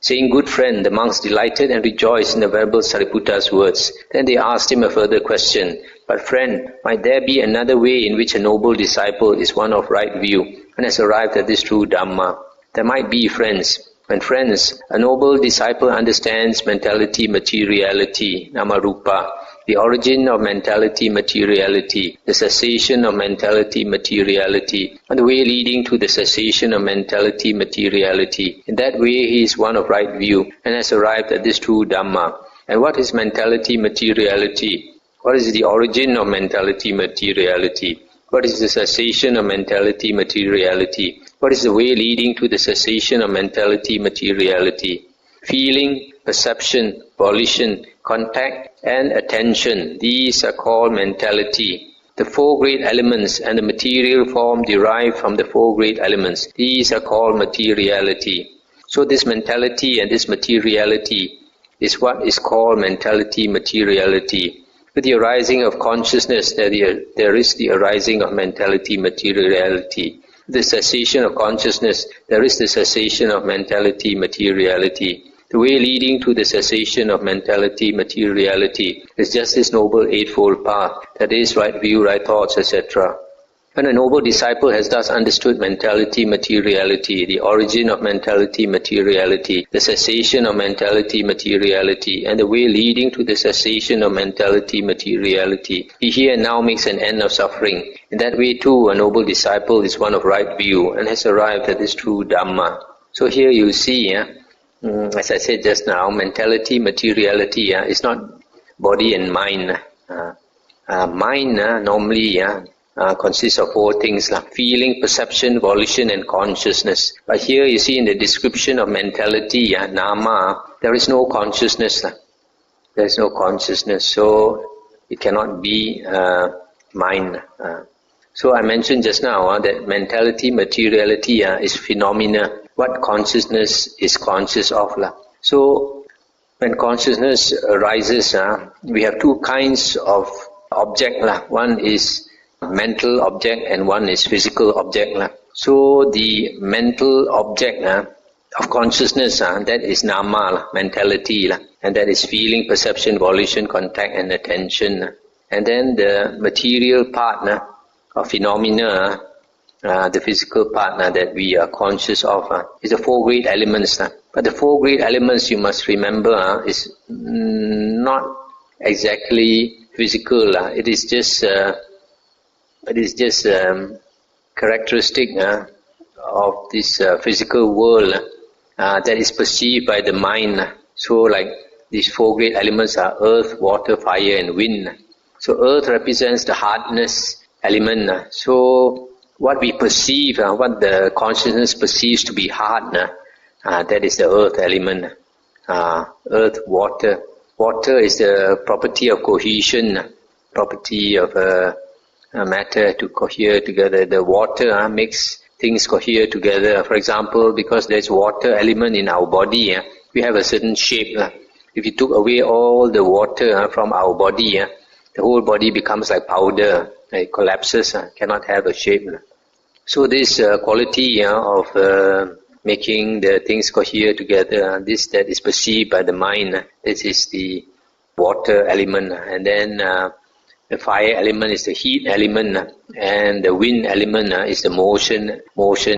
Saying, "Good friend," the monks delighted and rejoiced in the Venerable Sariputta's words. Then they asked him a further question. "But friend, might there be another way in which a noble disciple is one of right view and has arrived at this true Dhamma?" "There might be, friends. When friends, a noble disciple understands mentality, materiality, Nama-rupa, the origin of mentality, materiality, the cessation of mentality, materiality, and the way leading to the cessation of mentality, materiality. In that way he is one of right view and has arrived at this true Dhamma." And what is mentality, materiality? What is the origin of mentality, materiality? What is the cessation of mentality, materiality? What is the way leading to the cessation of mentality, materiality? Feeling, perception, volition, contact, and attention, these are called mentality. The four great elements and the material form derived from the four great elements, these are called materiality. So this mentality and this materiality is what is called mentality, materiality. With the arising of consciousness, there is the arising of mentality, materiality. The cessation of consciousness, there is the cessation of mentality, materiality. The way leading to the cessation of mentality, materiality is just this noble eightfold path, that is, right view, right thoughts, etc. When a noble disciple has thus understood mentality, materiality, the origin of mentality, materiality, the cessation of mentality, materiality, and the way leading to the cessation of mentality, materiality, he here and now makes an end of suffering. In that way too, a noble disciple is one of right view and has arrived at this true Dhamma. So here you see, as I said just now, mentality, materiality is not body and mind. Mind normally consists of four things, like feeling, perception, volition, and consciousness. But here you see in the description of mentality, nama, there is no consciousness. There is no consciousness, so it cannot be mind. So I mentioned just now that mentality, materiality is phenomena. What consciousness is conscious of. So when consciousness arises, we have two kinds of object. One is mental object and one is physical object. So the mental object of consciousness, that is nama, mentality, and that is feeling, perception, volition, contact, and attention. And then the material part of phenomena, the physical part that we are conscious of, is the four great elements. But the four great elements, you must remember, is not exactly physical. It is just characteristic of this physical world that is perceived by the mind. So like these four great elements are earth, water, fire, and wind. So earth represents the hardness element. So what we perceive, what the consciousness perceives to be hard, that is the earth element. Earth, water. Water is the property of cohesion, property of matter to cohere together. The water makes things cohere together. For example, because there's water element in our body, we have a certain shape. If you took away all the water from our body, the whole body becomes like powder. It collapses, cannot have a shape. So this quality of making the things cohere together, this that is perceived by the mind, this is the water element. And then the fire element is the heat element, and the wind element is the motion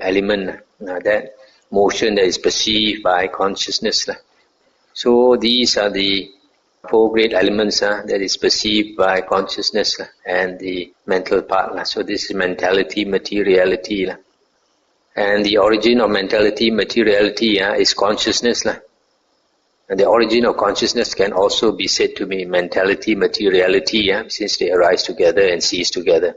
element. That motion that is perceived by consciousness. So these are the four great elements that is perceived by consciousness and the mental part. So this is mentality, materiality. And the origin of mentality, materiality is consciousness. And the origin of consciousness can also be said to be mentality, materiality, since they arise together and cease together.